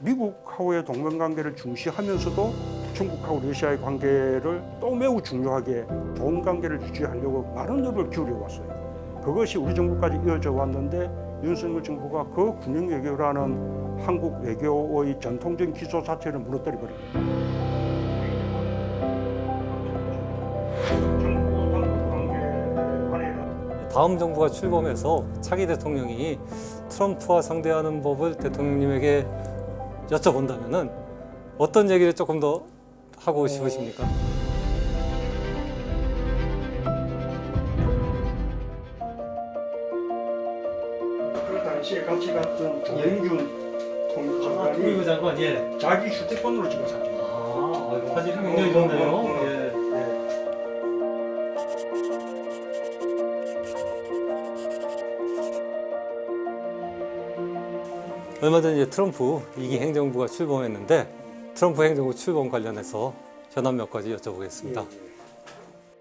미국하고의 동맹 관계를 중시하면서도 중국하고 러시아의 관계를 또 매우 중요하게 좋은 관계를 유지하려고 많은 노력을 기울여 왔어요. 그것이 우리 정부까지 이어져 왔는데 윤석열 정부가 그 군영 외교라는 한국 외교의 전통적인 기조 자체를 무너뜨려 버립니다. 다음 정부가 출범해서 차기 대통령이 트럼프와 상대하는 법을 대통령님에게 여쭤본다면은 어떤 얘기를 조금 더 하고 싶으십니까? 그 당시에 같이 갔던 조영균 통일부 장관, 예. 자기 휴대폰으로 찍은 사진. 사진이 굉장히 좋네요. 예. 얼마 전 이제 트럼프 2기 행정부가 출범했는데 트럼프 행정부 출범 관련해서 현안 몇 가지 여쭤보겠습니다.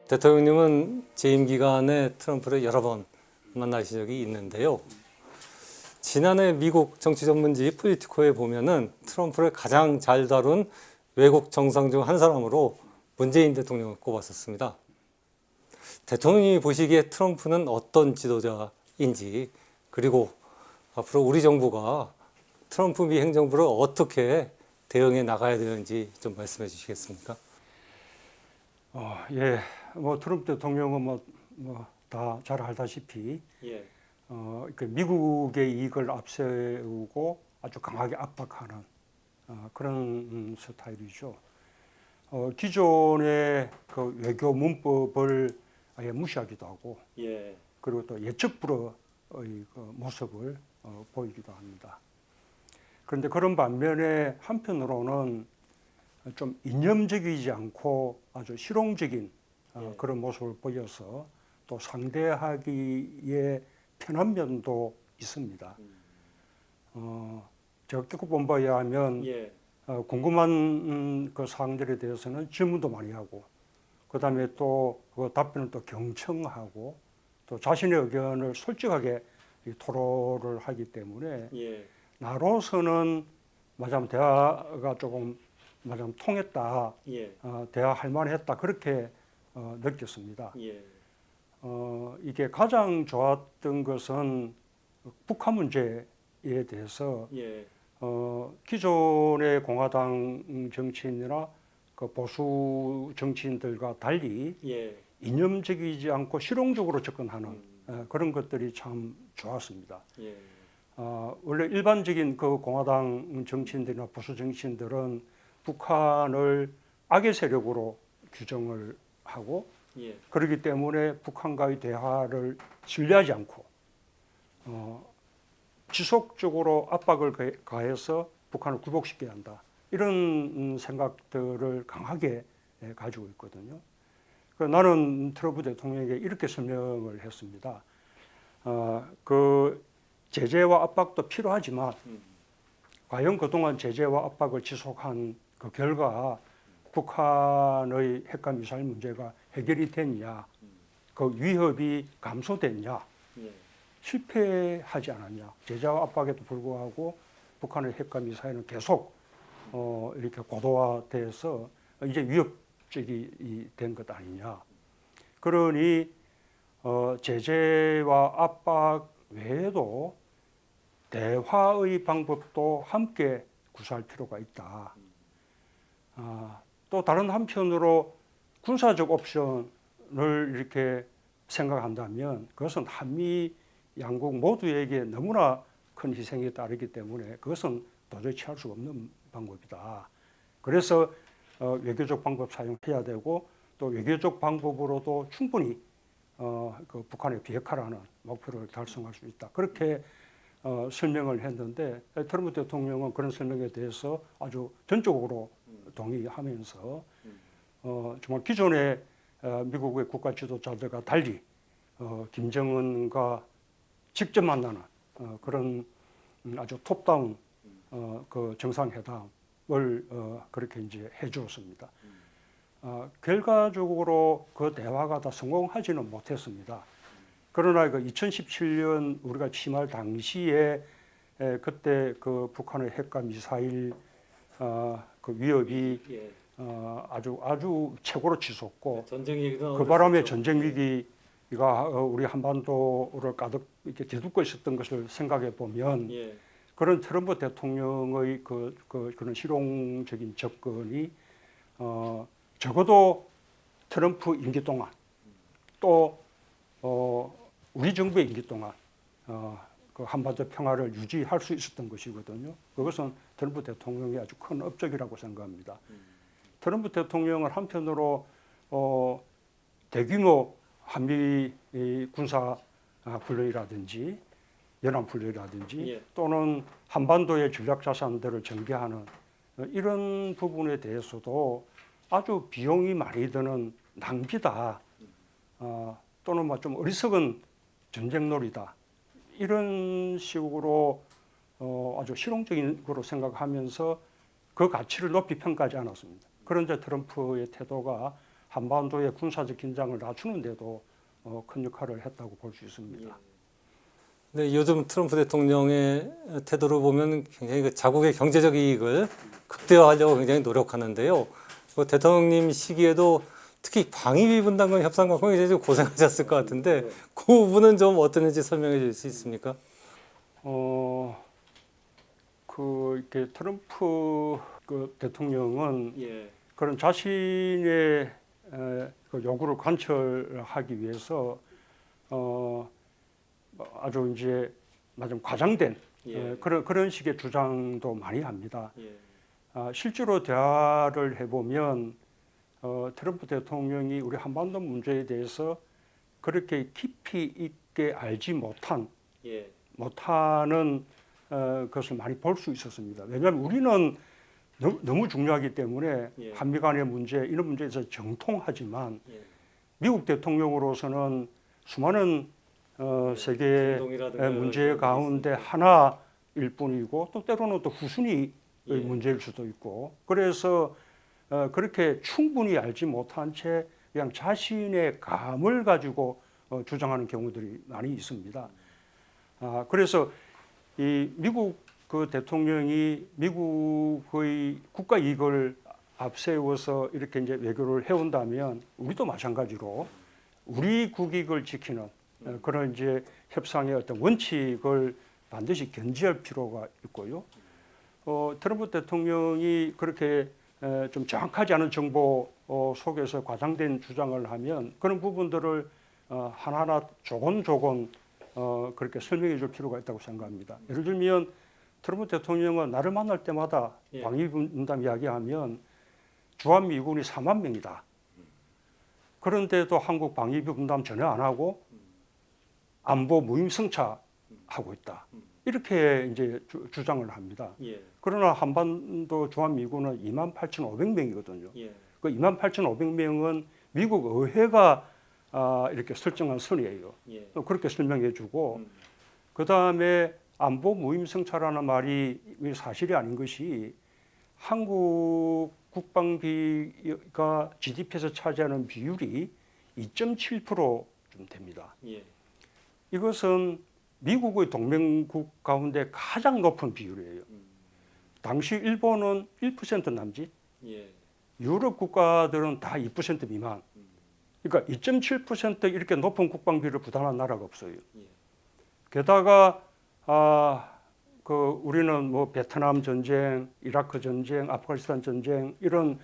대통령님은 재임 기간에 트럼프를 여러 번 만나신 적이 있는데요. 지난해 미국 정치 전문지 폴리티코에 보면은 트럼프를 가장 잘 다룬 외국 정상 중 한 사람으로 문재인 대통령을 꼽았었습니다. 대통령이 보시기에 트럼프는 어떤 지도자인지, 그리고 앞으로 우리 정부가 트럼프 미 행정부를 어떻게 대응해 나가야 되는지 좀 말씀해 주시겠습니까? 예, 뭐 트럼프 대통령은 다 잘 알다시피 예. 그 미국의 이익을 앞세우고 아주 강하게 압박하는 그런 스타일이죠. 기존의 그 외교 문법을 아예 무시하기도 하고, 예. 그리고 또 예측 불허의 그 모습을 보이기도 합니다. 그런데 그런 반면에 한편으로는 좀 이념적이지 않고 아주 실용적인 그런 모습을 보여서 또 상대하기에 편한 면도 있습니다. 제가 겪어 본 바에 의하면 궁금한 그 사항들에 대해서는 질문도 많이 하고, 그 다음에 또 그 답변을 또 경청하고, 또 자신의 의견을 솔직하게 토로를 하기 때문에 나로서는 말하자면 대화가 조금 말하자면 통했다, 대화할 만했다, 그렇게 느꼈습니다. 이게 가장 좋았던 것은 북한 문제에 대해서 기존의 공화당 정치인이나 그 보수 정치인들과 달리 이념적이지 않고 실용적으로 접근하는 그런 것들이 참 좋았습니다. 원래 일반적인 그 공화당 정치인들이나 보수 정치인들은 북한을 악의 세력으로 규정을 하고, 그렇기 때문에 북한과의 대화를 신뢰하지 않고 지속적으로 압박을 가해서 북한을 굴복시켜야 한다, 이런 생각들을 강하게 가지고 있거든요. 나는 트럼프 대통령에게 이렇게 설명을 했습니다. 그 제재와 압박도 필요하지만 과연 그동안 제재와 압박을 지속한 그 결과 북한의 핵과 미사일 문제가 해결이 됐냐, 그 위협이 감소됐냐, 실패하지 않았냐. 제재와 압박에도 불구하고 북한의 핵과 미사일은 계속 이렇게 고도화돼서 이제 위협적이 된 것 아니냐. 그러니 제재와 압박 외에도 대화의 방법도 함께 구사할 필요가 있다. 또 다른 한편으로 군사적 옵션을 이렇게 생각한다면 그것은 한미 양국 모두에게 너무나 큰 희생이 따르기 때문에 그것은 도저히 취할 수 없는 방법이다. 그래서 외교적 방법 사용해야 되고, 또 외교적 방법으로도 충분히 그 북한에 비핵화라는 목표를 달성할 수 있다, 그렇게 설명을 했는데, 트럼프 대통령은 그런 설명에 대해서 아주 전적으로 동의하면서 정말 기존의 미국의 국가 지도자들과 달리 김정은과 직접 만나는 그런 아주 톱다운 그 정상회담을 그렇게 이제 해주었습니다. 결과적으로 그 대화가 다 성공하지는 못했습니다. 그러나 그 2017년 우리가 침할 당시에 그때 그 북한의 핵과 미사일 그 위협이 예. 아주 최고로 치솟고 전쟁 얘기도 그 바람에 전쟁 위기가 우리 한반도를 가득 이렇게 뒤덮고 있었던 것을 생각해 보면 예. 그런 트럼프 대통령의 그런 실용적인 접근이 적어도 트럼프 임기 동안 또 우리 정부의 임기 동안 그 한반도 평화를 유지할 수 있었던 것이거든요. 그것은 트럼프 대통령이 아주 큰 업적이라고 생각합니다. 트럼프 대통령은 한편으로 대규모 한미 군사 훈련이라든지 연합 훈련이라든지 예. 또는 한반도의 전략 자산들을 전개하는 이런 부분에 대해서도 아주 비용이 많이 드는 낭비다. 또는 뭐 좀 어리석은 전쟁놀이다. 이런 식으로 아주 실용적인 거로 생각하면서 그 가치를 높이 평가하지 않았습니다. 그런데 트럼프의 태도가 한반도의 군사적 긴장을 낮추는데도 큰 역할을 했다고 볼 수 있습니다. 네, 요즘 트럼프 대통령의 태도를 보면 굉장히 그 자국의 경제적 이익을 극대화하려고 굉장히 노력하는데요. 그 대통령님 시기에도 특히 방위비 분담금 협상 갖고 굉장히 좀 고생하셨을 것 같은데 그 부분은 좀 어땠는지 설명해 줄 수 있습니까? 이렇게 트럼프 그 대통령은 예. 그런 자신의 그 요구를 관철하기 위해서 아주 이제 좀 과장된 예. 그런 식의 주장도 많이 합니다. 예. 실제로 대화를 해보면 트럼프 대통령이 우리 한반도 문제에 대해서 그렇게 깊이 있게 알지 예. 못하는 것을 많이 볼 수 있었습니다. 왜냐하면 우리는 너무 중요하기 때문에 예. 한미 간의 문제 이런 문제에서 정통하지만 예. 미국 대통령으로서는 수많은 세계 중동이라든가 문제 이런 게 가운데 있으니까. 하나일 뿐이고 또 때로는 또 후순위의 예. 문제일 수도 있고 그래서 그렇게 충분히 알지 못한 채 그냥 자신의 감을 가지고 주장하는 경우들이 많이 있습니다. 그래서 이 미국 그 대통령이 미국의 국가 이익을 앞세워서 이렇게 이제 외교를 해온다면 우리도 마찬가지로 우리 국익을 지키는 그런 이제 협상의 어떤 원칙을 반드시 견지할 필요가 있고요. 트럼프 대통령이 그렇게 좀 정확하지 않은 정보 속에서 과장된 주장을 하면 그런 부분들을 하나하나 조곤조곤 그렇게 설명해 줄 필요가 있다고 생각합니다. 예를 들면 트럼프 대통령은 나를 만날 때마다 예. 방위 분담 이야기하면 주한미군이 4만 명이다. 그런데도 한국 방위비 분담 전혀 안 하고 안보 무임승차하고 있다. 이렇게 이제 주장을 합니다. 예. 그러나 한반도 주한미군은 28,500명이거든요. 예. 그 28,500명은 미국 의회가 이렇게 설정한 선이에요. 예. 그렇게 설명해주고 그 다음에 안보 무임승차라는 말이 사실이 아닌 것이 한국 국방비가 GDP에서 차지하는 비율이 2.7%좀 됩니다. 예. 이것은 미국의 동맹국 가운데 가장 높은 비율이에요. 당시 일본은 1% 남짓, 예. 유럽 국가들은 다 2% 미만. 그러니까 2.7% 이렇게 높은 국방비를 부담한 나라가 없어요. 예. 게다가 우리는 뭐 베트남 전쟁, 이라크 전쟁, 아프가니스탄 전쟁 이런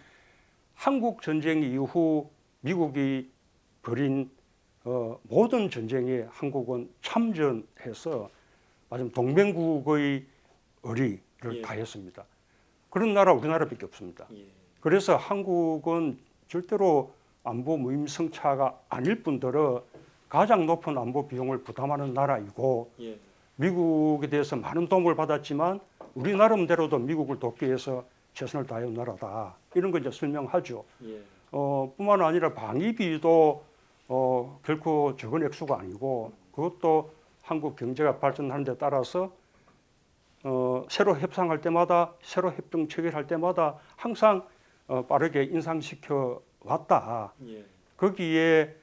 한국 전쟁 이후 미국이 벌인 모든 전쟁에 한국은 참전해서 마침 동맹국의 의리를 예. 다했습니다. 그런 나라 우리나라밖에 없습니다. 예. 그래서 한국은 절대로 안보 무임승차가 아닐 뿐더러 가장 높은 안보 비용을 부담하는 나라이고 예. 미국에 대해서 많은 도움을 받았지만 우리 나름대로도 미국을 돕기 위해서 최선을 다해온 나라다. 이런 걸 이제 설명하죠. 예. 뿐만 아니라 방위비도 결코 적은 액수가 아니고 그것도 한국 경제가 발전하는 데 따라서 새로 협상할 때마다 새로 협정 체결할 때마다 항상 빠르게 인상시켜 왔다. 예. 거기에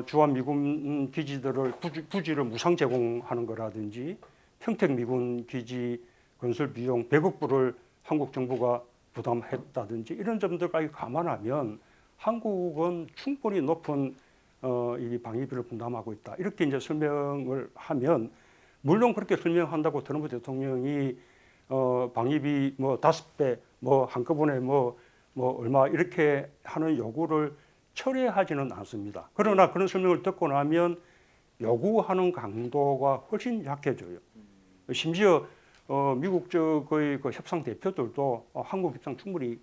주한미군 기지들을 부지를 무상 제공하는 거라든지 평택 미군 기지 건설 비용 100억 불을 한국 정부가 부담했다든지 이런 점들까지 감안하면 한국은 충분히 높은 이 방위비를 분담하고 있다. 이렇게 이제 설명을 하면 물론 그렇게 설명한다고 트럼프 대통령이 방위비 뭐 5배 뭐 한꺼번에 뭐 얼마 이렇게 하는 요구를 철회하지는 않습니다. 그러나 그런 설명을 듣고 나면 요구하는 강도가 훨씬 약해져요. 심지어 미국 쪽의 그 협상 대표들도 한국 입장 충분히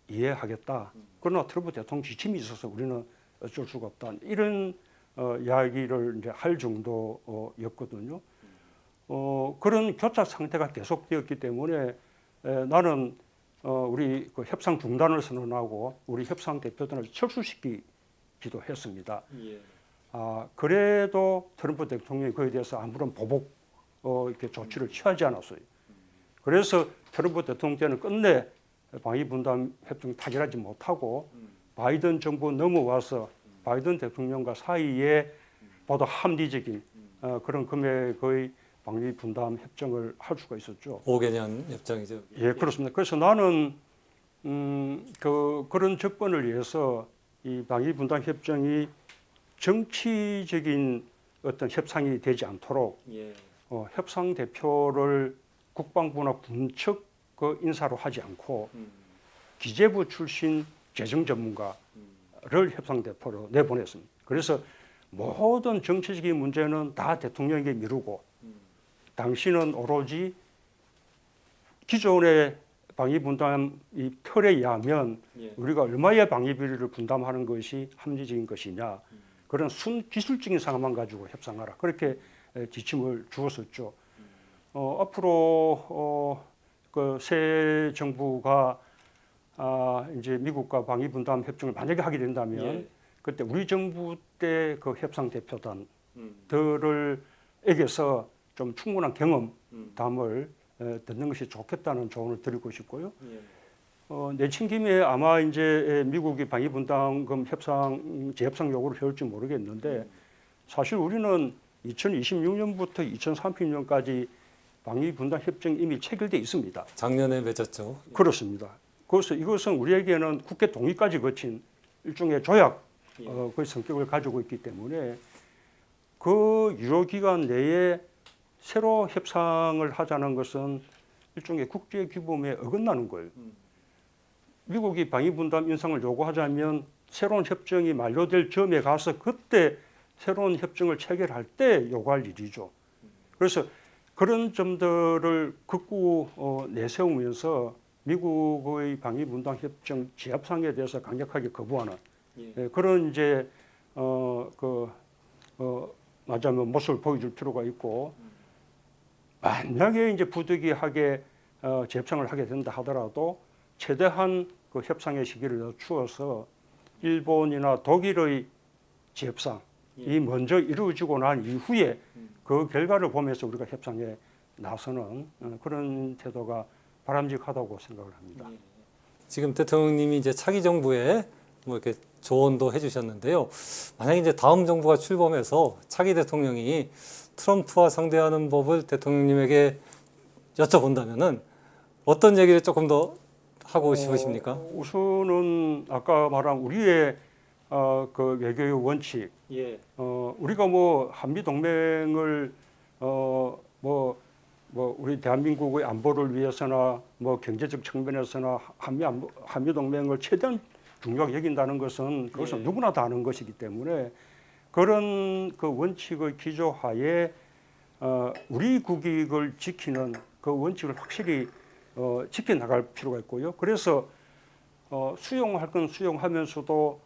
이해하겠다. 그러나 트럼프 대통령 지침이 있어서 우리는 어쩔 수가 없다. 이런 이야기를 이제 할 정도였거든요. 그런 교착 상태가 계속되었기 때문에 나는 우리 그 협상 중단을 선언하고 우리 협상 대표단을 철수시키기도 했습니다. 예. 그래도 트럼프 대통령이 그에 대해서 아무런 보복 이렇게 조치를 취하지 않았어요. 그래서 트럼프 대통령 때는 끝내 방위 분담 협정 타결하지 못하고 바이든 정부 넘어와서 바이든 대통령과 사이에 보다 합리적인 그런 금액의 방위 분담 협정을 할 수가 있었죠. 5개년 협정이죠. 예, 그렇습니다. 그래서 나는 그런 접근을 위해서 이 방위 분담 협정이 정치적인 어떤 협상이 되지 않도록 예. 협상 대표를 국방부나 군 측 그 인사로 하지 않고 기재부 출신 재정 전문가를 협상 대표로 내보냈습니다. 그래서 모든 정치적인 문제는 다 대통령에게 미루고 당신은 오로지 기존의 방위 분담 이 틀에 의하면 예. 우리가 얼마의 방위비를 분담하는 것이 합리적인 것이냐 그런 순 기술적인 상황만 가지고 협상하라 그렇게 지침을 주었었죠. 앞으로 그 새 정부가 이제 미국과 방위 분담 협정을 만약에 하게 된다면 예. 그때 우리 정부 때 그 협상 대표단들에게서 좀 충분한 경험담을 듣는 것이 좋겠다는 조언을 드리고 싶고요. 예. 내친 김에 아마 이제 미국이 방위 분담금 협상 재협상 요구를 해올지 모르겠는데 사실 우리는 2026년부터 2030년까지 방위 분담 협정이 이미 체결돼 있습니다. 작년에 맺었죠. 그렇습니다. 그래서 이것은 우리에게는 국회 동의까지 거친 일종의 조약 그 성격을 가지고 있기 때문에 그 유효 기간 내에 새로 협상을 하자는 것은 일종의 국제 규범에 어긋나는 거예요. 미국이 방위 분담 인상을 요구하자면 새로운 협정이 만료될 점에 가서 그때 새로운 협정을 체결할 때 요구할 일이죠. 그래서 그런 점들을 극구 내세우면서 미국의 방위 분담 협정 재협상에 대해서 강력하게 거부하는 그런 이제 맞아면 모습을 보여줄 필요가 있고 만약에 이제 부득이하게 재협상을 하게 된다 하더라도 최대한 그 협상의 시기를 늦추어서 일본이나 독일의 재협상이 먼저 이루어지고 난 이후에 그 결과를 보면서 우리가 협상에 나서는 그런 태도가 바람직하다고 생각을 합니다. 지금 대통령님이 이제 차기 정부에 뭐 이렇게 조언도 해주셨는데요. 만약에 이제 다음 정부가 출범해서 차기 대통령이 트럼프와 상대하는 법을 대통령님에게 여쭤본다면은 어떤 얘기를 조금 더 하고 싶으십니까? 우선은 아까 말한 우리의 그 외교의 원칙, 우리가 뭐 한미 동맹을 우리 대한민국의 안보를 위해서나 뭐 경제적 측면에서나 한미 동맹을 최대한 중요하게 여긴다는 것은 그것은 누구나 다 아는 것이기 때문에 그런 그 원칙의 기조하에 우리 국익을 지키는 그 원칙을 확실히 지켜나갈 필요가 있고요. 그래서 수용할 건 수용하면서도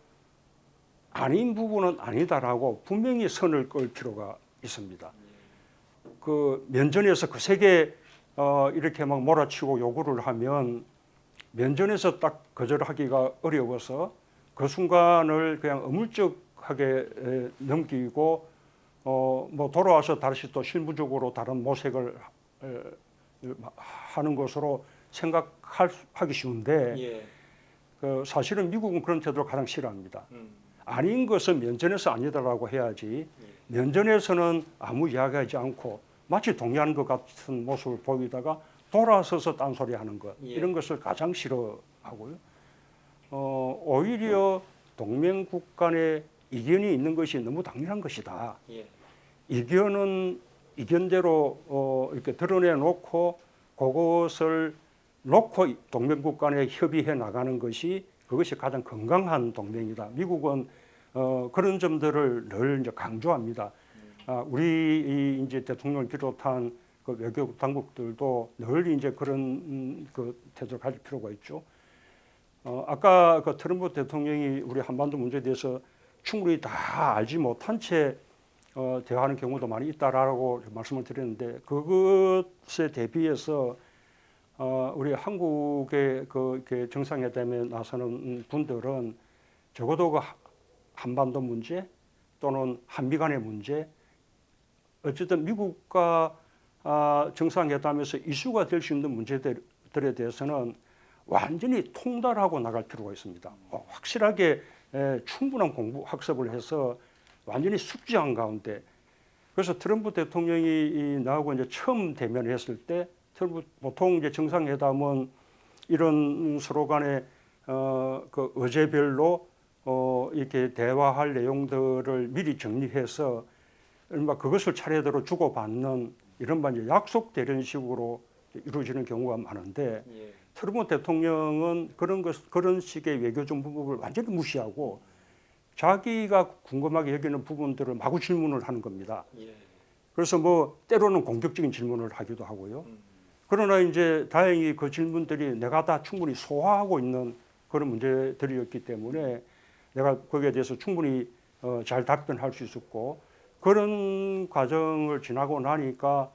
아닌 부분은 아니다라고 분명히 선을 끌 필요가 있습니다. 그 면전에서 그 세계 이렇게 막 몰아치고 요구를 하면 면전에서 딱 거절하기가 어려워서 그 순간을 그냥 어물쩍하게 넘기고 뭐 돌아와서 다시 또 실무적으로 다른 모색을 하는 것으로 생각하기 쉬운데 그 사실은 미국은 그런 태도를 가장 싫어합니다. 아닌 것은 면전에서 아니다라고 해야지 면전에서는 아무 이야기하지 않고 마치 동의하는 것 같은 모습을 보이다가 돌아서서 딴소리하는 것 예. 이런 것을 가장 싫어하고요. 오히려 동맹국 간에 이견이 있는 것이 너무 당연한 것이다. 예. 이견은 이견대로 이렇게 드러내놓고 그것을 놓고 동맹국 간에 협의해 나가는 것이 그것이 가장 건강한 동맹이다. 미국은 그런 점들을 늘 이제 강조합니다. 우리 이제 대통령을 비롯한 그 외교 당국들도 늘 이제 그런 그 태도를 가질 필요가 있죠. 아까 그 트럼프 대통령이 우리 한반도 문제에 대해서 충분히 다 알지 못한 채 대화하는 경우도 많이 있다라고 말씀을 드렸는데 그것에 대비해서 우리 한국의 그 이렇게 정상회담에 나서는 분들은 적어도 그 한반도 문제 또는 한미 간의 문제 어쨌든 미국과 정상회담에서 이슈가 될 수 있는 문제들에 대해서는 완전히 통달하고 나갈 필요가 있습니다. 확실하게 충분한 공부 학습을 해서 완전히 숙지한 가운데 그래서 트럼프 대통령이 나하고 이제 처음 대면했을 때 보통 이제 정상회담은 이런 서로 간에 그 의제별로 이렇게 대화할 내용들을 미리 정리해서 그것을 차례대로 주고받는 이런 이제 약속되는 식으로 이루어지는 경우가 많은데 예. 트럼프 대통령은 그런 식의 외교 정보법을 완전히 무시하고 자기가 궁금하게 여기는 부분들을 마구 질문을 하는 겁니다. 예. 그래서 뭐 때로는 공격적인 질문을 하기도 하고요. 그러나 이제 다행히 그 질문들이 내가 다 충분히 소화하고 있는 그런 문제들이었기 때문에 내가 거기에 대해서 충분히 잘 답변할 수 있었고 그런 과정을 지나고 나니까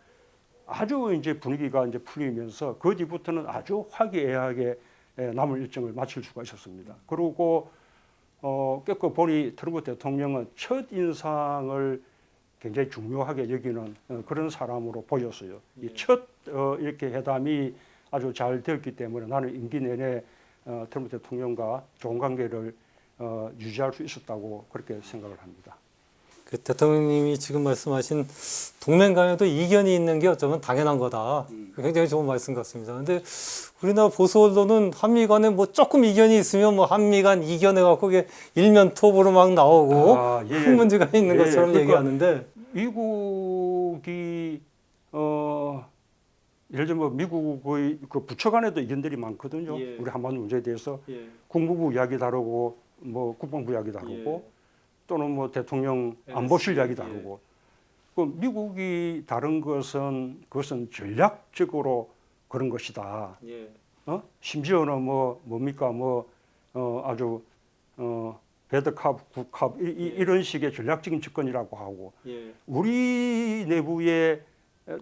아주 이제 분위기가 이제 풀리면서 그 뒤부터는 아주 화기애애하게 남은 일정을 마칠 수가 있었습니다. 그리고 껴서 보니 트럼프 대통령은 첫 인상을 굉장히 중요하게 여기는 그런 사람으로 보였어요. 이 첫 이렇게 회담이 아주 잘 되었기 때문에 나는 임기 내내 트럼프 대통령과 좋은 관계를 유지할 수 있었다고 그렇게 생각을 합니다. 그 대통령님이 지금 말씀하신 동맹 간에도 이견이 있는 게 어쩌면 당연한 거다. 굉장히 좋은 말씀 같습니다. 근데 우리나라 보수 언론은 한미 간에 뭐 조금 이견이 있으면 뭐 한미 간 이견해 갖고 그게 일면 톱으로 막 나오고 예. 큰 문제가 있는 예, 것처럼 그러니까 얘기하는데 미국이 예를 들면 뭐 미국의 그 부처 간에도 이견들이 많거든요. 예. 우리 한반도 문제에 대해서 예. 국무부 이야기 다르고 뭐 국방부 이야기 다르고 또는 뭐 대통령 안보실 이야기 다르고 그 미국이 다른 것은 그것은 전략적으로 그런 것이다. 예. 심지어는 뭡니까 아주 배드캅, 굿캅 이런 식의 전략적인 접근이라고 하고 예. 우리 내부에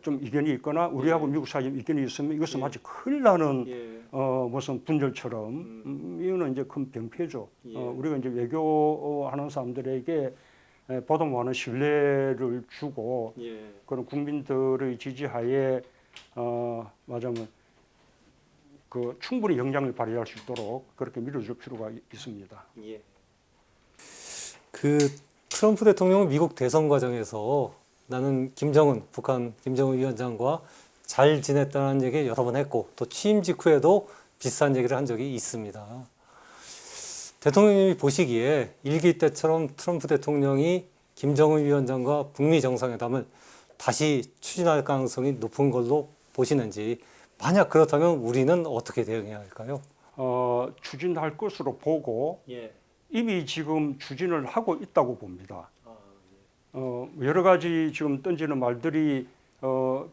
좀 이견이 있거나 우리하고 미국 사이에 이견이 있으면 이것은 마치 큰일 나는 예. 무슨 분절처럼 이거는 이제 큰 병폐죠. 예. 우리가 이제 외교하는 사람들에게 보다 많은 신뢰를 주고 예. 그런 국민들의 지지하에 말하자면 그 충분히 영향을 발휘할 수 있도록 그렇게 밀어줄 필요가 있습니다. 예. 그 트럼프 대통령은 미국 대선 과정에서 나는 북한 김정은 위원장과 잘 지냈다는 얘기 여러 번 했고 또 취임 직후에도 비슷한 얘기를 한 적이 있습니다. 대통령님이 보시기에 일기 때처럼 트럼프 대통령이 김정은 위원장과 북미 정상회담을 다시 추진할 가능성이 높은 걸로 보시는지 만약 그렇다면 우리는 어떻게 대응해야 할까요? 추진할 것으로 보고 예. 이미 지금 추진을 하고 있다고 봅니다. 아, 여러 가지 지금 던지는 말들이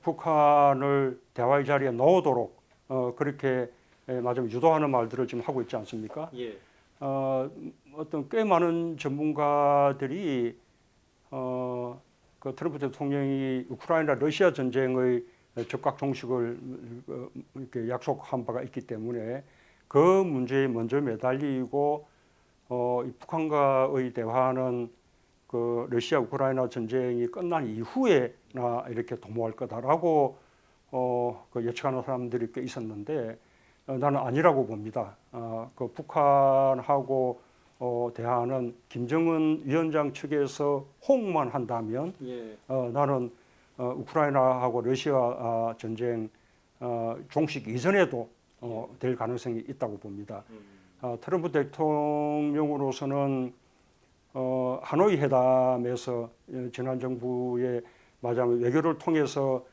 북한을 대화의 자리에 넣도록 그렇게 말하자면 유도하는 말들을 지금 하고 있지 않습니까? 예. 어떤 꽤 많은 전문가들이 그 트럼프 대통령이 우크라이나 러시아 전쟁의 적각 종식을 이렇게 약속한 바가 있기 때문에 그 문제에 먼저 매달리고 이 북한과의 대화는 그 러시아 우크라이나 전쟁이 끝난 이후에나 이렇게 도모할 거다라고 그 예측하는 사람들이 꽤 있었는데 나는 아니라고 봅니다. 그 북한하고 대화는 김정은 위원장 측에서 호응만 한다면 예. 나는 우크라이나하고 러시아 전쟁 종식 이전에도 될 가능성이 있다고 봅니다. 트럼프 대통령으로서는 하노이 회담에서 지난 정부의 말하자면 외교를 통해서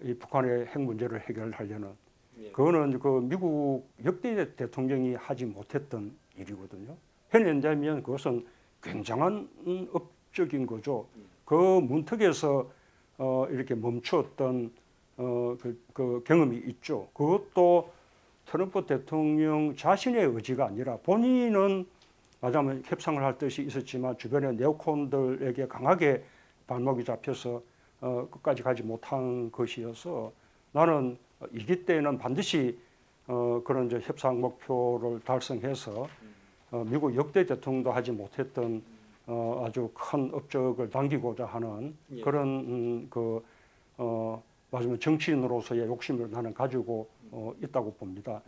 이 북한의 핵 문제를 해결하려는 그거는 그 미국 역대 대통령이 하지 못했던 일이거든요. 해낸다면 그것은 굉장한 업적인 거죠. 그 문턱에서 이렇게 멈추었던 그 경험이 있죠. 그것도 트럼프 대통령 자신의 의지가 아니라 본인은 말하자면 협상을 할 뜻이 있었지만 주변의 네오콘들에게 강하게 발목이 잡혀서 끝까지 가지 못한 것이어서 나는 이기 때는 반드시 그런 이제 협상 목표를 달성해서 미국 역대 대통령도 하지 못했던 아주 큰 업적을 남기고자 하는 그런 말하자면 정치인으로서의 욕심을 나는 가지고 있다고 봅니다.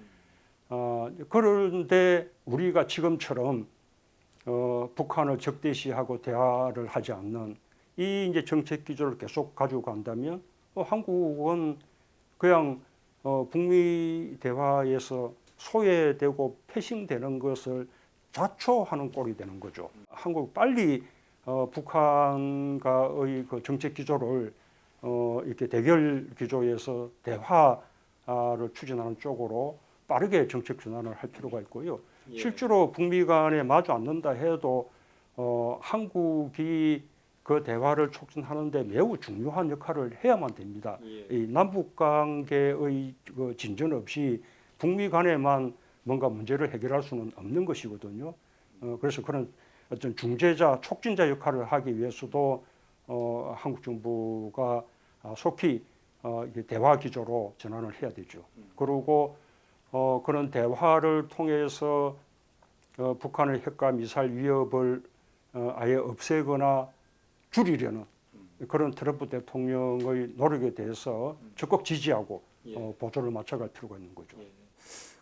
그런데 우리가 지금처럼 북한을 적대시하고 대화를 하지 않는 이 이제 정책 기조를 계속 가지고 간다면 한국은 그냥 북미 대화에서 소외되고 패싱되는 것을 자초하는 꼴이 되는 거죠. 한국 빨리 북한과의 그 정책 기조를 이렇게 대결 기조에서 대화를 추진하는 쪽으로 빠르게 정책 전환을 할 필요가 있고요. 실제로 북미 간에 마주 앉는다 해도 한국이 그 대화를 촉진하는데 매우 중요한 역할을 해야만 됩니다. 이 남북 관계의 그 진전 없이 북미 간에만 뭔가 문제를 해결할 수는 없는 것이거든요. 그래서 그런 어떤 중재자, 촉진자 역할을 하기 위해서도 한국 정부가 속히 대화 기조로 전환을 해야 되죠. 그리고 그런 대화를 통해서 북한의 핵과 미사일 위협을 아예 없애거나 줄이려는 그런 트럼프 대통령의 노력에 대해서 적극 지지하고 보조를 맞춰갈 필요가 있는 거죠.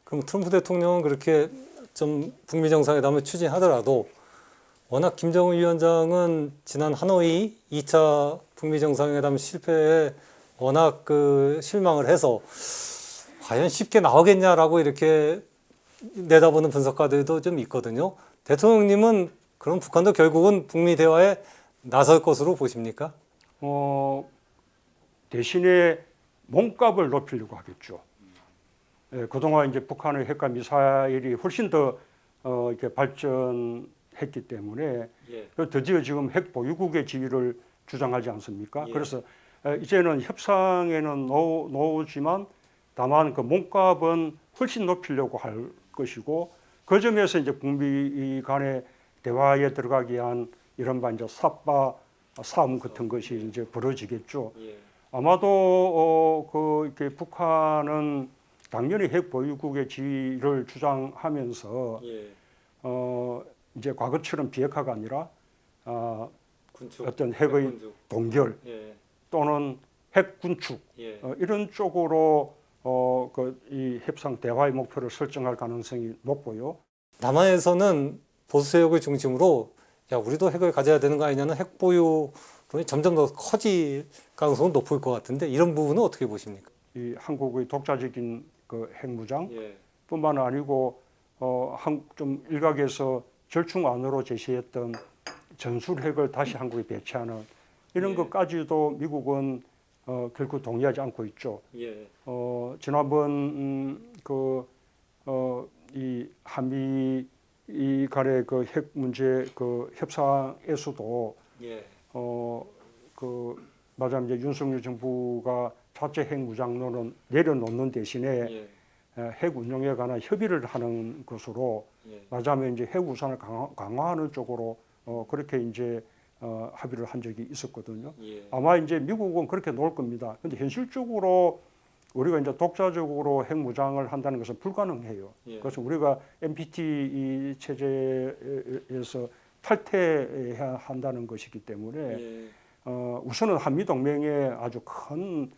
그럼 트럼프 대통령은 그렇게 좀 북미 정상회담을 추진하더라도 워낙 김정은 위원장은 지난 하노이 2차 북미 정상회담 실패에 워낙 그 실망을 해서 과연 쉽게 나오겠냐라고 이렇게 내다보는 분석가들도 좀 있거든요. 대통령님은 그럼 북한도 결국은 북미 대화에 나설 것으로 보십니까? 대신에 몸값을 높이려고 하겠죠. 그동안 이제 북한의 핵과 미사일이 훨씬 더 이렇게 발전했기 때문에 드디어 지금 핵 보유국의 지위를 주장하지 않습니까? 그래서 이제는 협상에는 놓지만 다만 그 몸값은 훨씬 높이려고 할 것이고 그 점에서 이제 북미 간의 대화에 들어가기 위한 이른바 이제 삿바 싸움 같은 것이 이제 벌어지겠죠. 아마도 이렇게 북한은 당연히 핵 보유국의 지위를 주장하면서 이제 과거처럼 비핵화가 아니라 어떤 핵의 동결 또는 핵 군축 이런 쪽으로 이 협상 대화의 목표를 설정할 가능성이 높고요. 남한에서는 보수 세력을 중심으로 야 우리도 핵을 가져야 되는 거 아니냐는 핵 보유론이 점점 더 커질 가능성은 높을 것 같은데 이런 부분은 어떻게 보십니까? 이 한국의 독자적인 그 핵무장뿐만 아니고 좀 일각에서 절충안으로 제시했던 전술핵을 다시 한국에 배치하는 이런 것까지도 미국은 결코 동의하지 않고 있죠. 지난번 이 한미 이 간의 그 핵 문제 그 협상에서도 말하자면 이제 윤석열 정부가 자체 핵 무장론은 내려놓는 대신에 핵 운용에 관한 협의를 하는 것으로 말하자면 이제 핵 우산을 강화하는 쪽으로 그렇게 이제 합의를 한 적이 있었거든요. 아마 이제 미국은 그렇게 놓을 겁니다. 근데 현실적으로 우리가 이제 독자적으로 핵 무장을 한다는 것은 불가능해요. 그래서 우리가 NPT 체제에서 탈퇴해야 한다는 것이기 때문에 우선은 한미 동맹에 아주 큰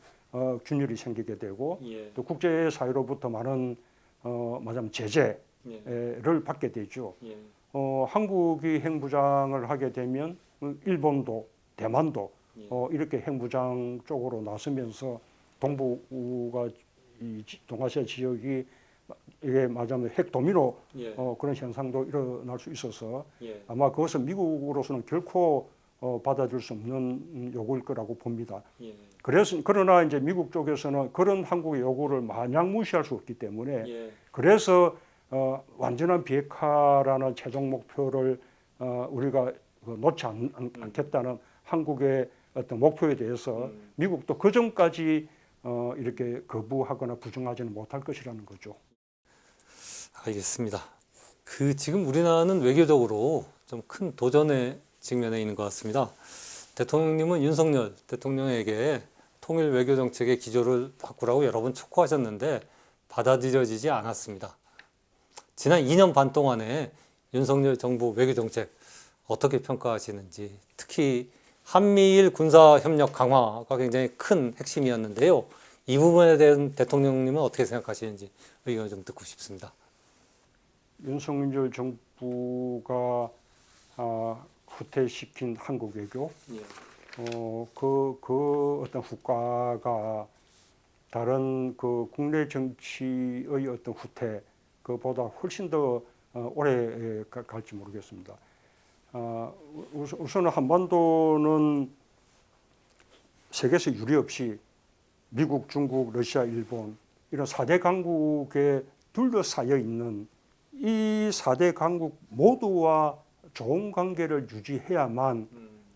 균열이 생기게 되고 또 국제 사회로부터 많은 말하자면 제재를 받게 되죠. 한국이 핵 무장을 하게 되면 일본도 대만도 이렇게 핵무장 쪽으로 나서면서 동북가 동아시아 지역이 이게 말하자면 핵 도미노 그런 현상도 일어날 수 있어서 아마 그것은 미국으로서는 결코 받아줄 수 없는 요구일 거라고 봅니다. 그러나 이제 미국 쪽에서는 그런 한국의 요구를 마냥 무시할 수 없기 때문에 그래서 완전한 비핵화라는 최종 목표를 우리가 놓지 않겠다는 한국의 어떤 목표에 대해서 미국도 그 점까지 이렇게 거부하거나 부정하지는 못할 것이라는 거죠. 알겠습니다. 지금 우리나라는 외교적으로 좀 큰 도전에 직면해 있는 것 같습니다. 대통령님은 윤석열 대통령에게 통일 외교 정책의 기조를 바꾸라고 여러 번 촉구하셨는데 받아들여지지 않았습니다. 지난 2년 반 동안에 윤석열 정부 외교 정책 어떻게 평가하시는지, 특히 한미일 군사 협력 강화가 굉장히 큰 핵심이었는데요. 이 부분에 대한 대통령님은 어떻게 생각하시는지 의견을 좀 듣고 싶습니다. 윤석열 정부가 후퇴시킨 한국 외교, 그 어떤 후과가 다른 그 국내 정치의 어떤 후퇴 그보다 훨씬 더 오래 갈지 모르겠습니다. 우선은 한반도는 세계에서 유례 없이 미국, 중국, 러시아, 일본 이런 4대 강국에 둘러싸여 있는 이 4대 강국 모두와 좋은 관계를 유지해야만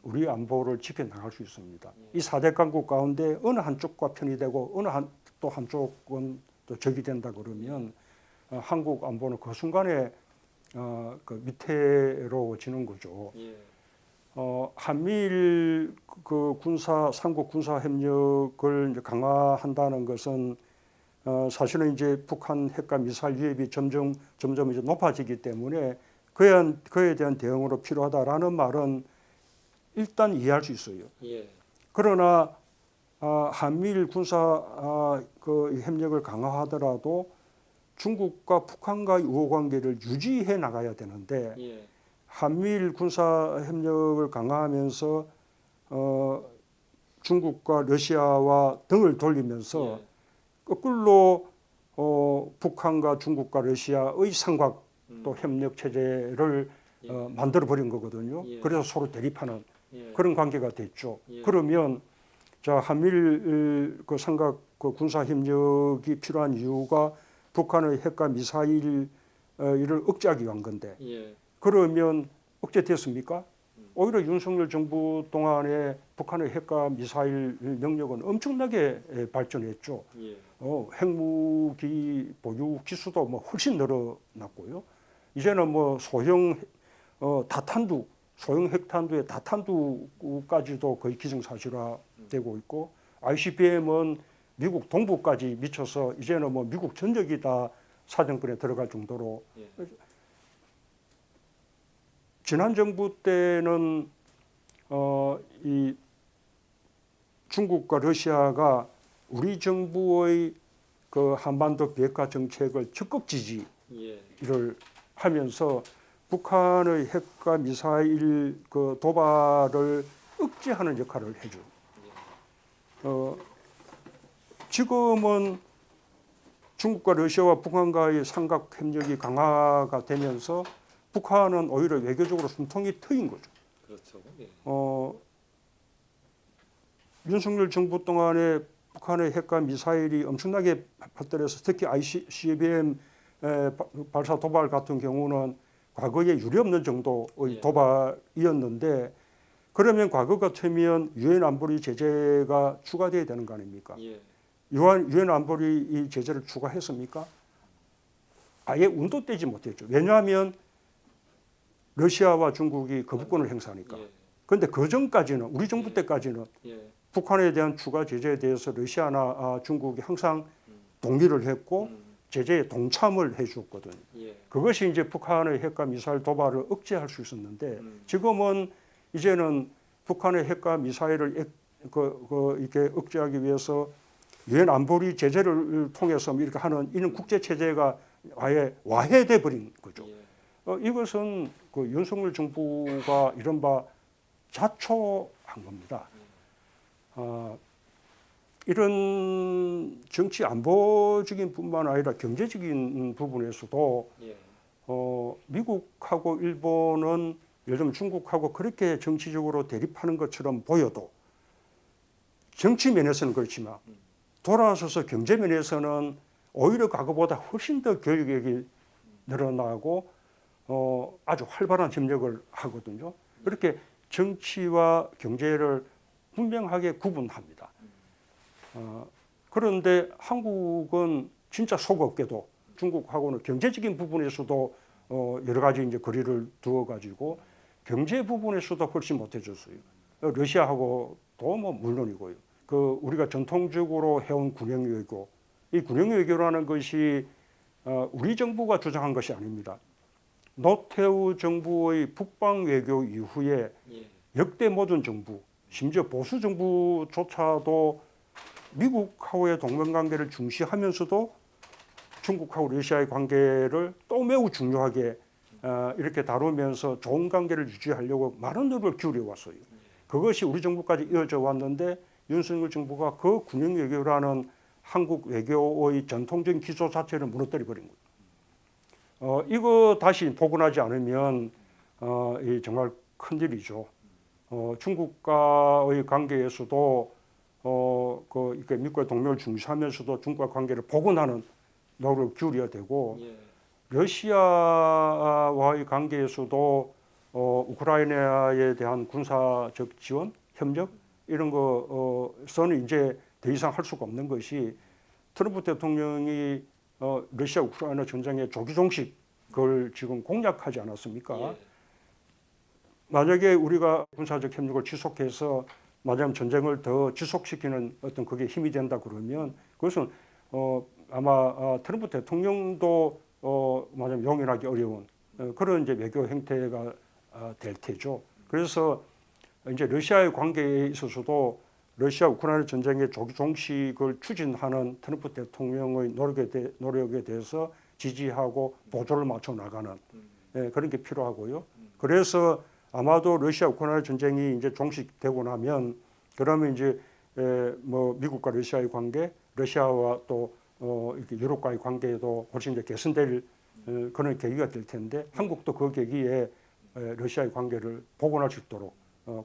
우리 안보를 지켜나갈 수 있습니다. 이 4대 강국 가운데 어느 한쪽과 편이 되고 또 한쪽은 또 적이 된다 그러면 한국 안보는 그 순간에 그 위태로워지는 거죠. 한미일 그 삼국 군사 협력을 이제 강화한다는 것은 사실은 이제 북한 핵과 미사일 위협이 점점 이제 높아지기 때문에 그에 대한 대응으로 필요하다라는 말은 일단 이해할 수 있어요. 그러나 한미일 군사 그 협력을 강화하더라도 중국과 북한과의 우호관계를 유지해 나가야 되는데 한미일 군사 협력을 강화하면서 중국과 러시아와 등을 돌리면서 거꾸로 북한과 중국과 러시아의 삼각 또 협력 체제를 만들어 버린 거거든요. 그래서 서로 대립하는 그런 관계가 됐죠. 그러면 자 한미일 그 삼각 그 군사 협력이 필요한 이유가 북한의 핵과 미사일 이를 억제하기 위한 건데 그러면 억제됐습니까? 오히려 윤석열 정부 동안에 북한의 핵과 미사일 능력은 엄청나게 발전했죠. 핵무기 보유 기수도 뭐 훨씬 늘어났고요. 이제는 뭐 소형 다탄두, 소형 핵탄두의 다탄두까지도 거의 기정사실화되고 있고 ICBM은 미국 동부까지 미쳐서 이제는 뭐 미국 전역이 다 사정권에 들어갈 정도로 지난 정부 때는 이 중국과 러시아가 우리 정부의 그 한반도 비핵화 정책을 적극 지지를 하면서 북한의 핵과 미사일 그 도발을 억제하는 역할을 해줘. 지금은 중국과 러시아와 북한과의 삼각 협력이 강화가 되면서 북한은 오히려 외교적으로 숨통이 트인 거죠. 그렇죠. 윤석열 정부 동안에 북한의 핵과 미사일이 엄청나게 발달해서 특히 ICBM 발사 도발 같은 경우는 과거에 유례없는 정도의 도발이었는데 그러면 과거 같으면 유엔 안보리 제재가 추가돼야 되는 거 아닙니까? 유엔 안보리 이 제재를 추가했습니까? 아예 운도 떼지 못했죠. 왜냐하면 러시아와 중국이 거부권을 행사하니까. 그런데 그 전까지는 우리 정부 때까지는 북한에 대한 추가 제재에 대해서 러시아나 중국이 항상 동의를 했고 제재에 동참을 해주었거든요. 그것이 이제 북한의 핵과 미사일 도발을 억제할 수 있었는데 지금은 이제는 북한의 핵과 미사일을 이렇게 억제하기 위해서 유엔 안보리 제재를 통해서 이렇게 하는 이런 국제 체제가 아예 와해돼 버린 거죠. 이것은 그 윤석열 정부가 이른바 자초한 겁니다. 이런 정치 안보적인 뿐만 아니라 경제적인 부분에서도 미국하고 일본은 예를 들면 중국하고 그렇게 정치적으로 대립하는 것처럼 보여도 정치 면에서는 그렇지만 돌아서서 경제 면에서는 오히려 과거보다 훨씬 더 교역이 늘어나고 아주 활발한 협력을 하거든요. 그렇게 정치와 경제를 분명하게 구분합니다. 그런데 한국은 진짜 속없게도 중국하고는 경제적인 부분에서도 여러 가지 이제 거리를 두어 가지고 경제 부분에서도 훨씬 못해졌어요. 러시아하고도 뭐 물론이고요. 그 우리가 전통적으로 해온 군영 외교, 이 군영 외교라는 것이 우리 정부가 주장한 것이 아닙니다. 노태우 정부의 북방 외교 이후에 역대 모든 정부, 심지어 보수 정부조차도 미국하고의 동맹관계를 중시하면서도 중국하고 러시아의 관계를 또 매우 중요하게 이렇게 다루면서 좋은 관계를 유지하려고 많은 노력을 기울여 왔어요. 그것이 우리 정부까지 이어져 왔는데 윤석열 정부가 그 군영 외교라는 한국 외교의 전통적인 기조 자체를 무너뜨려 버린 거예요. 이거 다시 복원하지 않으면 정말 큰일이죠. 중국과의 관계에서도 이렇게 미국과의 동맹을 중시하면서도 중국과 관계를 복원하는 노력을 기울여야 되고 러시아와의 관계에서도 우크라이나에 대한 군사적 지원, 협력 이런 거서는 이제 더 이상 할 수가 없는 것이 트럼프 대통령이 러시아 우크라이나 전쟁의 조기 종식을 지금 공약하지 않았습니까? 만약에 우리가 군사적 협력을 지속해서 만약 전쟁을 더 지속시키는 어떤 그게 힘이 된다 그러면 그것은 아마 트럼프 대통령도 만약 용인하기 어려운 그런 이제 외교 행태가 될 테죠. 그래서 이제 러시아의 관계에 있어서도 러시아 우크라이나 전쟁의 조기 종식을 추진하는 트럼프 대통령의 노력에 대해서 지지하고 보조를 맞춰 나가는 그런 게 필요하고요. 그래서 아마도 러시아 우크라이나 전쟁이 이제 종식되고 나면 그러면 이제 뭐 미국과 러시아의 관계, 러시아와 또 이렇게 유럽과의 관계도 훨씬 이제 개선될 그런 계기가 될 텐데 한국도 그 계기에 러시아의 관계를 복원할 수 있도록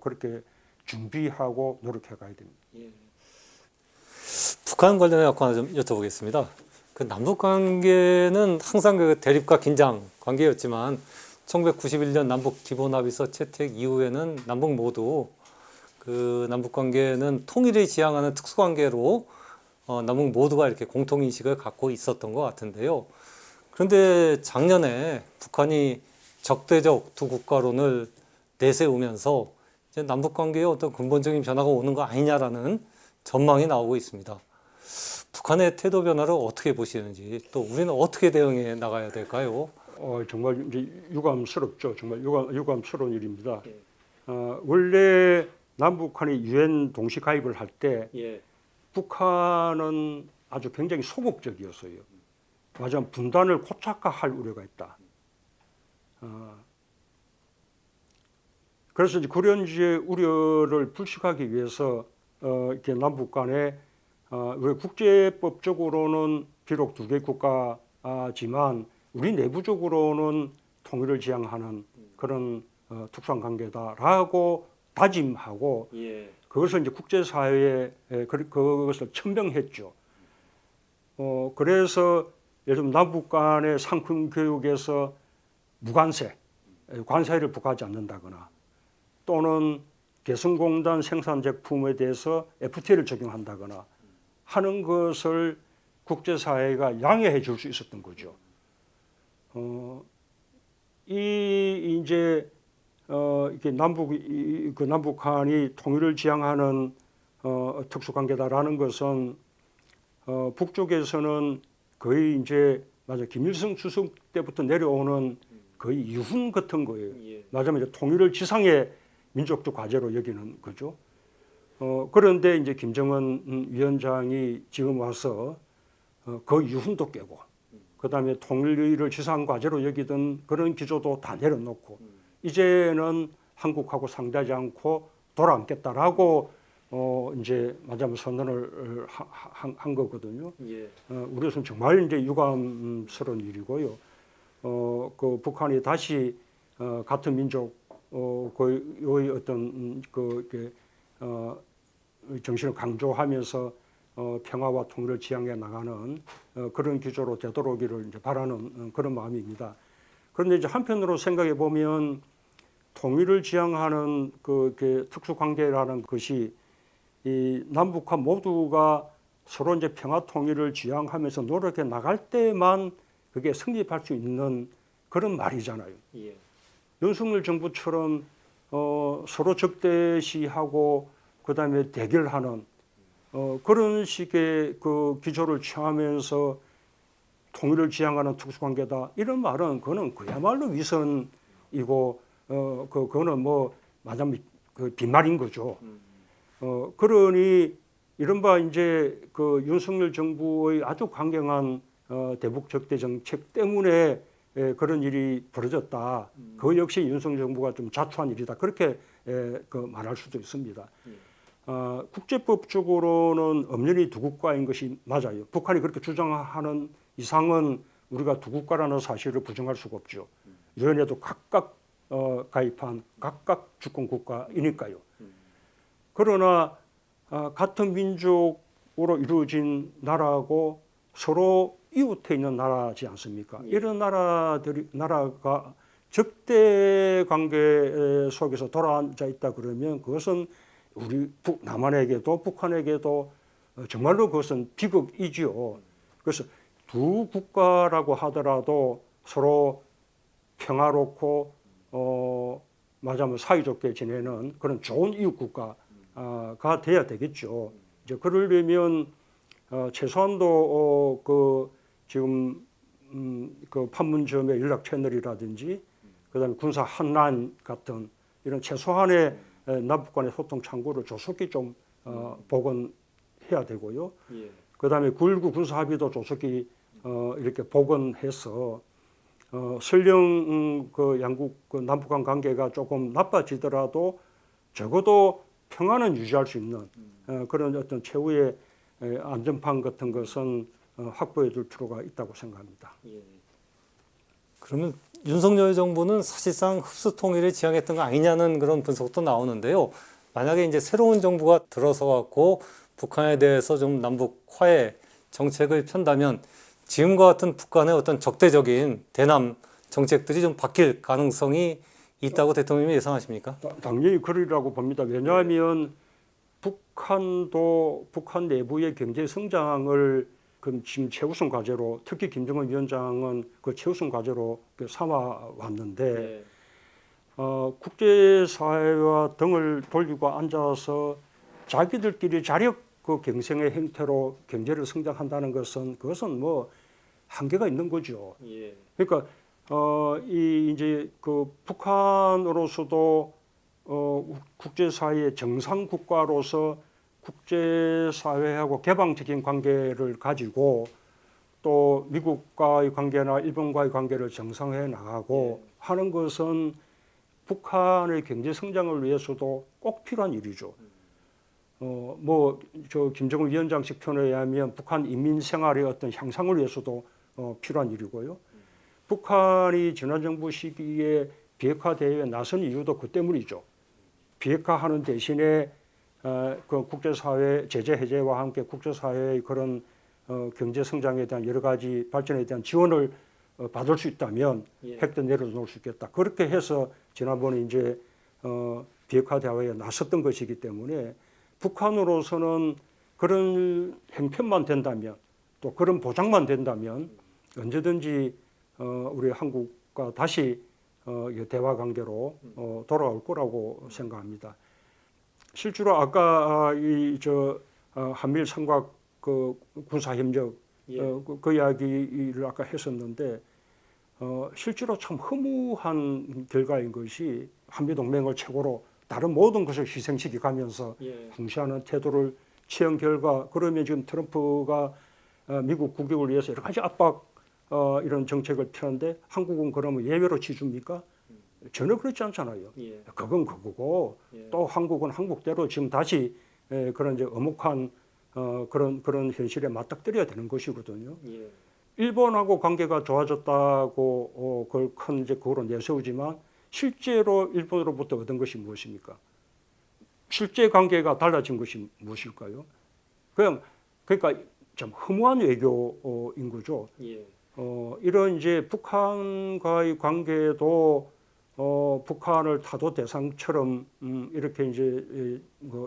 그렇게 준비하고 노력해 가야 됩니다. 북한 관련해 갖고 하나 좀 여쭤보겠습니다. 그 남북 관계는 항상 그 대립과 긴장 관계였지만 1991년 남북 기본합의서 채택 이후에는 남북 모두 그 남북 관계는 통일을 지향하는 특수 관계로 남북 모두가 이렇게 공통 인식을 갖고 있었던 것 같은데요. 그런데 작년에 북한이 적대적 두 국가론을 내세우면서 이제 남북 관계에 어떤 근본적인 변화가 오는 거 아니냐라는 전망이 나오고 있습니다. 북한의 태도 변화를 어떻게 보시는지 또 우리는 어떻게 대응해 나가야 될까요? 정말 이제 유감스럽죠. 정말 유감스러운 일입니다. 원래 남북한이 유엔 동시 가입을 할 때 북한은 아주 굉장히 소극적이었어요. 맞아, 분단을 고착화할 우려가 있다. 그래서 이제 그런 이제 우려를 불식하기 위해서 이렇게 남북 간에 왜 국제법적으로는 비록 두 개 국가지만 우리 내부적으로는 통일을 지향하는 그런 특수한 관계다라고 다짐하고 그것을 이제 국제사회에 그것을 천명했죠. 그래서 예를 들면 남북 간의 상품 교육에서 무관세, 관세를 부과하지 않는다거나 또는 개성공단 생산 제품에 대해서 FTA를 적용한다거나 하는 것을 국제사회가 양해해 줄 수 있었던 거죠. 이제 이렇게 남북한이 통일을 지향하는 특수관계다라는 것은 북쪽에서는 거의 이제 김일성 주석 때부터 내려오는 거의 유훈 같은 거예요. 말하자면 이제 통일을 지상의 민족적 과제로 여기는 거죠. 그런데 이제 김정은 위원장이 지금 와서 그 유훈도 깨고, 그 다음에 통일을 지상 과제로 여기던 그런 기조도 다 내려놓고, 이제는 한국하고 상대하지 않고 돌아앉겠다라고 이제 맞아면 선언을 한 거거든요. 예. 우리로서는 정말 이제 유감스러운 일이고요. 그 북한이 다시 같은 민족 의 어떤 이렇게 정신을 강조하면서 평화와 통일을 지향해 나가는 그런 기조로 되도록이를 이제 바라는 그런 마음입니다. 그런데 이제 한편으로 생각해 보면 통일을 지향하는 그 특수 관계라는 것이 이 남북한 모두가 서로 이제 평화 통일을 지향하면서 노력해 나갈 때만 그게 성립할 수 있는 그런 말이잖아요. 예. 윤석열 정부처럼 서로 적대시하고 그다음에 대결하는 그런 식의 그 기조를 취하면서 통일을 지향하는 특수관계다 이런 말은 그거는 그야말로 위선이고 그거는 뭐 말하자면 그 빈말인 거죠. 그러니 이른바 이제 그 윤석열 정부의 아주 강경한 대북 적대 정책 때문에 그런 일이 벌어졌다. 그 역시 윤석열 정부가 좀 자초한 일이다. 그렇게 그 말할 수도 있습니다. 국제법적으로는 엄연히 두 국가인 것이 맞아요. 북한이 그렇게 주장하는 이상은 우리가 두 국가라는 사실을 부정할 수가 없죠. 유엔에도 각각 가입한 각각 주권 국가이니까요. 그러나 같은 민족으로 이루어진 나라고 서로 이웃해 있는 나라지 않습니까? 이런 나라가 적대 관계 속에서 돌아앉아 있다 그러면 그것은 우리 남한에게도 북한에게도 정말로 그것은 비극이지요. 그래서 두 국가라고 하더라도 서로 평화롭고 말하자면 사이좋게 지내는 그런 좋은 이웃 국가가 돼야 되겠죠. 이제 그러려면 최소한도 그 지금 그 판문점의 연락 채널이라든지 그다음에 군사 한란 같은 이런 최소한의 남북 간의 소통 창구를 조속히 좀 복원해야 되고요. 예. 그다음에 9.19 군사 합의도 조속히 이렇게 복원해서 설령 그 양국 그 남북 간 관계가 조금 나빠지더라도 적어도 평화는 유지할 수 있는 그런 어떤 최후의 안전판 같은 것은 확보해 둘 필요가 있다고 생각합니다. 예. 그러면 윤석열 정부는 사실상 흡수 통일을 지향했던 거 아니냐는 그런 분석도 나오는데요. 만약에 이제 새로운 정부가 들어서 갖고 북한에 대해서 좀 남북 화해 정책을 편다면 지금과 같은 북한의 어떤 적대적인 대남 정책들이 좀 바뀔 가능성이 있다고 대통령이 예상하십니까? 당연히 그러리라고 봅니다. 왜냐하면 북한도 북한 내부의 경제 성장을 그 지금 최우선 과제로 특히 김정은 위원장은 그 최우선 과제로 삼아 왔는데 국제사회와 등을 돌리고 앉아서 자기들끼리 자력 그 경쟁의 형태로 경제를 성장한다는 것은 그것은 뭐 한계가 있는 거죠. 예. 그러니까 이 이제 그 북한으로서도 국제사회의 정상 국가로서 국제사회하고 개방적인 관계를 가지고 또 미국과의 관계나 일본과의 관계를 정상화해 나가고 하는 것은 북한의 경제 성장을 위해서도 꼭 필요한 일이죠. 뭐 저 김정은 위원장식 표현에 의하면 북한 인민 생활의 어떤 향상을 위해서도 필요한 일이고요. 북한이 지난 정부 시기에 비핵화 대회에 나선 이유도 그 때문이죠. 비핵화하는 대신에 그 국제사회 제재 해제와 함께 국제사회의 그런 경제 성장에 대한 여러 가지 발전에 대한 지원을 받을 수 있다면 핵도 내려놓을 수 있겠다. 그렇게 해서 지난번에 이제 비핵화 대화에 나섰던 것이기 때문에 북한으로서는 그런 형편만 된다면 또 그런 보장만 된다면 언제든지 우리 한국과 다시 대화 관계로 돌아올 거라고 생각합니다. 실제로 아까 한미일 삼각 그 군사 협력 그 이야기를 아까 했었는데 실제로 참 허무한 결과인 것이 한미 동맹을 최고로 다른 모든 것을 희생시켜 가면서 중시하는 태도를 취한 결과 그러면 지금 트럼프가 미국 국익을 위해서 여러 가지 압박 이런 정책을 펴는데 한국은 그러면 예외로 치줍니까? 전혀 그렇지 않잖아요. 그건 그거고 또 한국은 한국대로 지금 다시 그런 이제 엄혹한 그런 현실에 맞닥뜨려야 되는 것이거든요. 예. 일본하고 관계가 좋아졌다고 그걸 큰 이제 그거로 내세우지만 실제로 일본으로부터 얻은 것이 무엇입니까? 실제 관계가 달라진 것이 무엇일까요? 그러니까 좀 허무한 외교인 거죠. 예. 이런 이제 북한과의 관계도 북한을 타도 대상처럼 이렇게 이제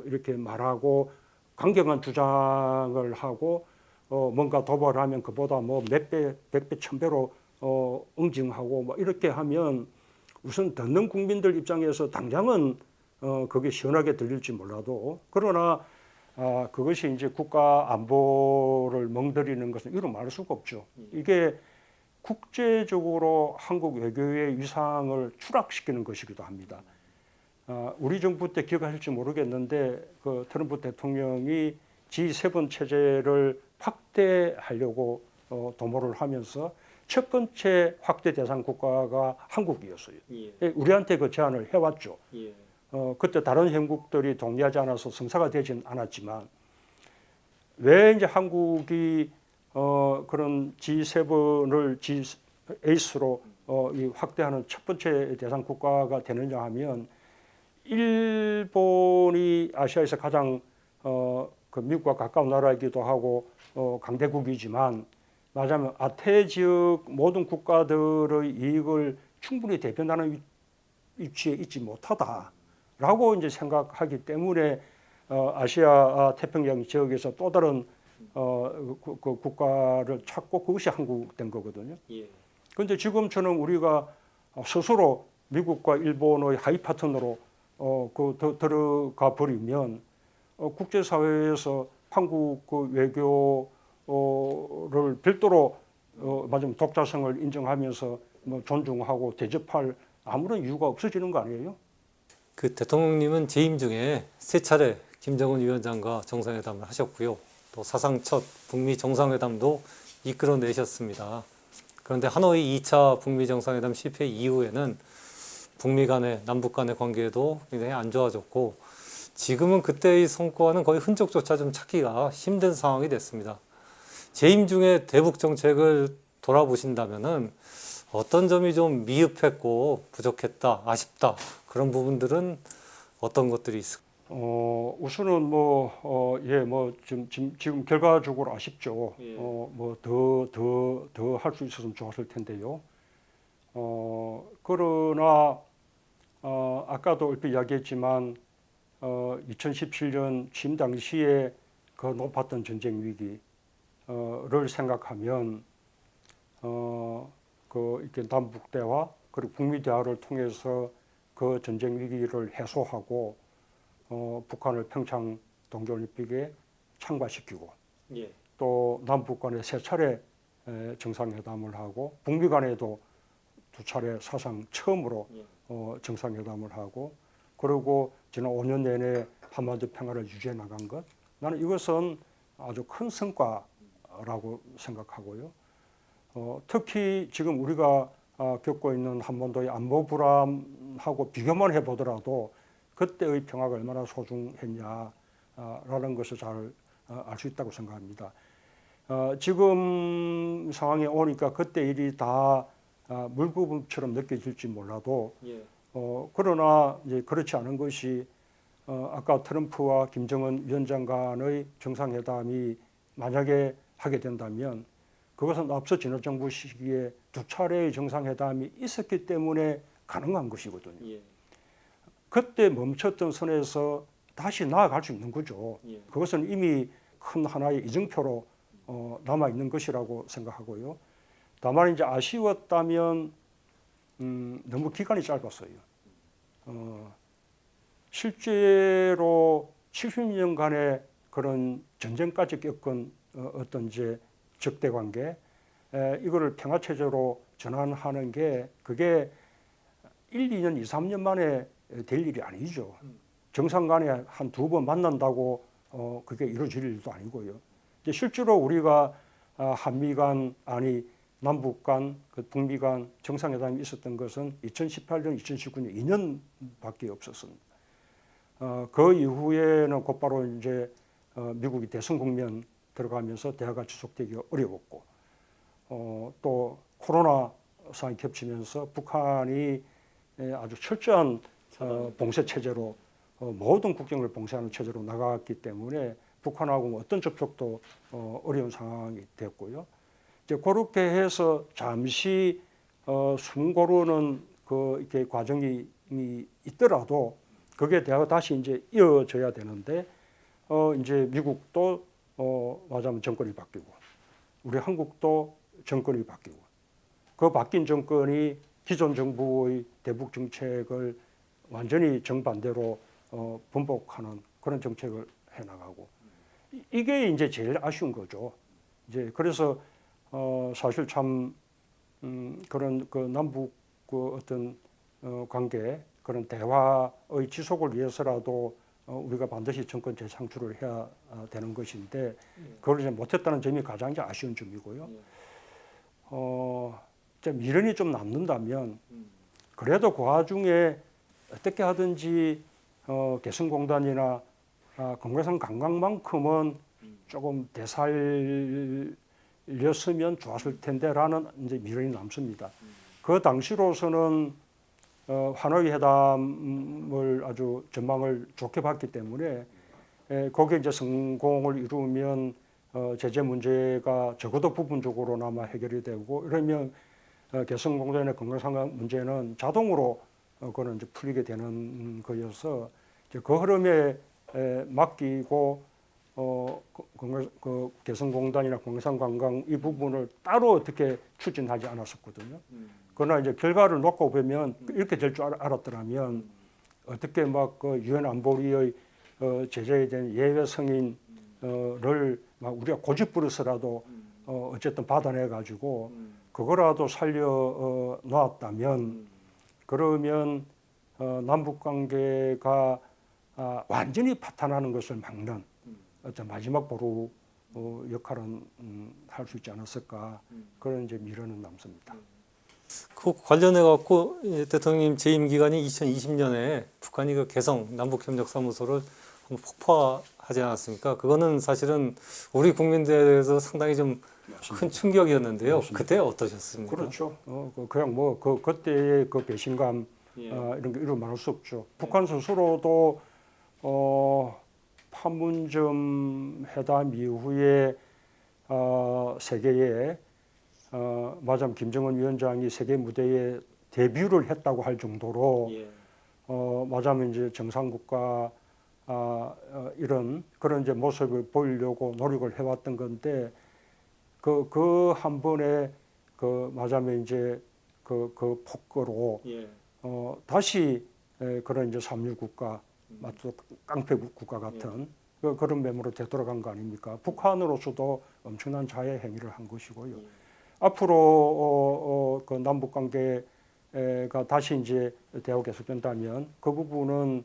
이렇게 말하고 강경한 주장을 하고 뭔가 도발을 하면 그보다 뭐 몇 배, 백 배, 천 배로 응징하고 뭐 이렇게 하면 우선 듣는 국민들 입장에서 당장은 그게 시원하게 들릴지 몰라도 그러나 그것이 이제 국가 안보를 멍들이는 것은 이루 말할 수가 없죠. 이게 국제적으로 한국 외교의 위상을 추락시키는 것이기도 합니다. 우리 정부 때 기억하실지 모르겠는데 그 트럼프 대통령이 G7 체제를 확대하려고 도모를 하면서 첫 번째 확대 대상 국가가 한국이었어요. 예. 우리한테 그 제안을 해왔죠. 예. 그때 다른 형국들이 동의하지 않아서 성사가 되진 않았지만 왜 이제 한국이 그런 G7을 G8로 이 확대하는 첫 번째 대상 국가가 되느냐 하면 일본이 아시아에서 가장 그 미국과 가까운 나라이기도 하고 강대국이지만 말하자면 아태 지역 모든 국가들의 이익을 충분히 대변하는 위치에 있지 못하다라고 이제 생각하기 때문에 아시아 태평양 지역에서 또 다른 그 국가를 찾고 그것이 한국 된 거거든요. 그런데 지금처럼 우리가 스스로 미국과 일본의 하이 파트너로 들어가 버리면 국제사회에서 한국 그 외교를 별도로 맞으면 독자성을 인정하면서 뭐 존중하고 대접할 아무런 이유가 없어지는 거 아니에요? 그 대통령님은 재임 중에 세 차례 김정은 위원장과 정상회담을 하셨고요. 또 사상 첫 북미 정상회담도 이끌어내셨습니다. 그런데 하노이 2차 북미 정상회담 실패 이후에는 북미 간의 남북 간의 관계도 굉장히 안 좋아졌고 지금은 그때의 성과는 거의 흔적조차 좀 찾기가 힘든 상황이 됐습니다. 재임 중에 대북 정책을 돌아보신다면은 어떤 점이 좀 미흡했고 부족했다, 아쉽다 그런 부분들은 어떤 것들이 있을까요? 우선은 지금 결과적으로 아쉽죠. 예. 더 할 수 있었으면 좋았을 텐데요. 그러나 아까도 얼핏 이야기했지만 2017년 취임 당시에 그 높았던 전쟁 위기를 생각하면 이렇게 남북 대화 그리고 북미 대화를 통해서 그 전쟁 위기를 해소하고 북한을 평창 동계올림픽에 참가시키고 예. 또 남북 간에 세 차례 정상회담을 하고 북미 간에도 두 차례 사상 처음으로 정상회담을 하고 그리고 지난 5년 내내 한반도 평화를 유지해 나간 것 나는 이것은 아주 큰 성과라고 생각하고요. 특히 지금 우리가 겪고 있는 한반도의 안보 불안하고 비교만 해보더라도 그때의 평화가 얼마나 소중했냐라는 것을 잘 알 수 있다고 생각합니다. 지금 상황에 오니까 그때 일이 다 물구름처럼 느껴질지 몰라도 그러나 이제 그렇지 않은 것이 아까 트럼프와 김정은 위원장 간의 정상회담이 만약에 하게 된다면 그것은 앞서 지난정부 시기에 두 차례의 정상회담이 있었기 때문에 가능한 것이거든요. 그때 멈췄던 선에서 다시 나아갈 수 있는 거죠. 그것은 이미 큰 하나의 이정표로 남아 있는 것이라고 생각하고요. 다만 이제 아쉬웠다면 너무 기간이 짧았어요. 실제로 70년간의 그런 전쟁까지 겪은 어떤 이제 적대 관계 이거를 평화 체제로 전환하는 게 그게 1, 2년, 2, 3년 만에 될 일이 아니죠. 정상 간에 한 두 번 만난다고 그게 이루어질 일도 아니고요. 이제 실제로 우리가 한미 간 아니 남북 간, 북미 간 정상회담이 있었던 것은 2018년, 2019년 2년밖에 없었습니다. 그 이후에는 곧바로 이제 미국이 대선 국면 들어가면서 대화가 지속되기 어려웠고 또 코로나 상황이 겹치면서 북한이 아주 철저한 봉쇄 체제로 모든 국경을 봉쇄하는 체제로 나갔기 때문에 북한하고 어떤 접촉도 어려운 상황이 됐고요. 이제 그렇게 해서 잠시 숨 고르는 그 이렇게 과정이 있더라도 그게 대화가 다시 이제 이어져야 되는데 이제 미국도 말하자면 정권이 바뀌고 우리 한국도 정권이 바뀌고 그 바뀐 정권이 기존 정부의 대북 정책을 완전히 정반대로 번복하는 그런 정책을 해나가고 이게 이제 제일 아쉬운 거죠. 이제 그래서 사실 참 그런 그 남북 그 어떤 관계 그런 대화의 지속을 위해서라도 우리가 반드시 정권 재창출을 해야 되는 것인데 그걸 이제 못했다는 점이 가장 이제 아쉬운 점이고요. 미련이 좀 남는다면 그래도 그 와중에 어떻게 하든지 개성공단이나 금강산 관광만큼은 조금 되살렸으면 좋았을 텐데라는 이제 미련이 남습니다. 그 당시로서는 하노이 회담을 아주 전망을 좋게 봤기 때문에 거기에 이제 성공을 이루면 제재 문제가 적어도 부분적으로나마 해결이 되고 이러면 개성공단의 금강산 문제는 자동으로 그거는 이제 풀리게 되는 거여서 이제 그 흐름에 맡기고 그 개성공단이나 금강산 관광 이 부분을 따로 어떻게 추진하지 않았었거든요. 그러나 이제 결과를 놓고 보면 이렇게 될 줄 알았더라면 어떻게 막 그 유엔 안보리의 제재에 대한 예외 승인을 막 우리가 고집부려서라도 어쨌든 받아내 가지고 그거라도 살려 놨다면 그러면 남북 관계가 완전히 파탄하는 것을 막는 어떤 마지막 보루 역할은 할 수 있지 않았을까 그런 이제 미련은 남습니다. 그 관련해 갖고 대통령님 재임 기간이 2020년에 북한이 그 개성 남북협력사무소를 폭파하지 않았습니까? 그거는 사실은 우리 국민들에서 상당히 좀 큰 충격이었는데요. 맞습니다. 그때 어떠셨습니까? 그렇죠. 그냥 뭐 그때의 그 배신감 이런 게 이루 말할 수 없죠. 북한 스스로도 판문점 회담 이후에 세계에 마침 김정은 위원장이 세계 무대에 데뷔를 했다고 할 정도로 마침 이제 정상국가 이런 그런 이제 모습을 보이려고 노력을 해왔던 건데 그 한 번에 그 마침 이제 그 폭거로 다시 그런 이제 삼류 국가 맞죠 깡패 국가 같은 그런 매물로 되돌아간 거 아닙니까? 북한으로서도 엄청난 자해 행위를 한 것이고요. 앞으로 그 남북 관계가 다시 이제 대화가 계속된다면 그 부분은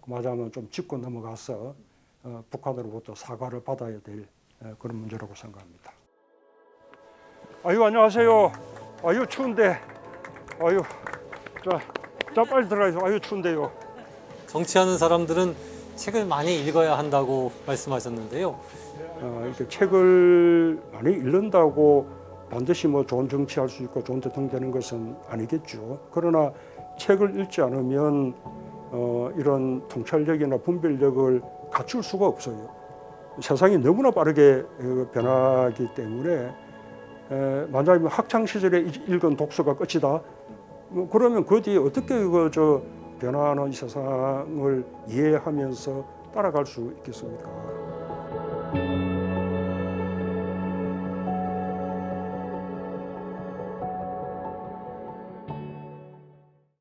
말하자면 좀 짚고 넘어가서 북한으로부터 사과를 받아야 될 그런 문제라고 생각합니다. 아유 안녕하세요. 아유 추운데 아유 자 빨리 들어가세요. 아유 추운데요. 정치하는 사람들은 책을 많이 읽어야 한다고 말씀하셨는데요. 이렇게 책을 많이 읽는다고 반드시 뭐 좋은 정치할 수 있고 좋은 대통령 되는 것은 아니겠죠. 그러나 책을 읽지 않으면 이런 통찰력이나 분별력을 갖출 수가 없어요. 세상이 너무나 빠르게 변하기 때문에 만약에 학창 시절에 읽은 독서가 끝이다. 뭐 그러면 그 뒤에 어떻게 저 변화하는 이 세상을 이해하면서 따라갈 수 있겠습니까?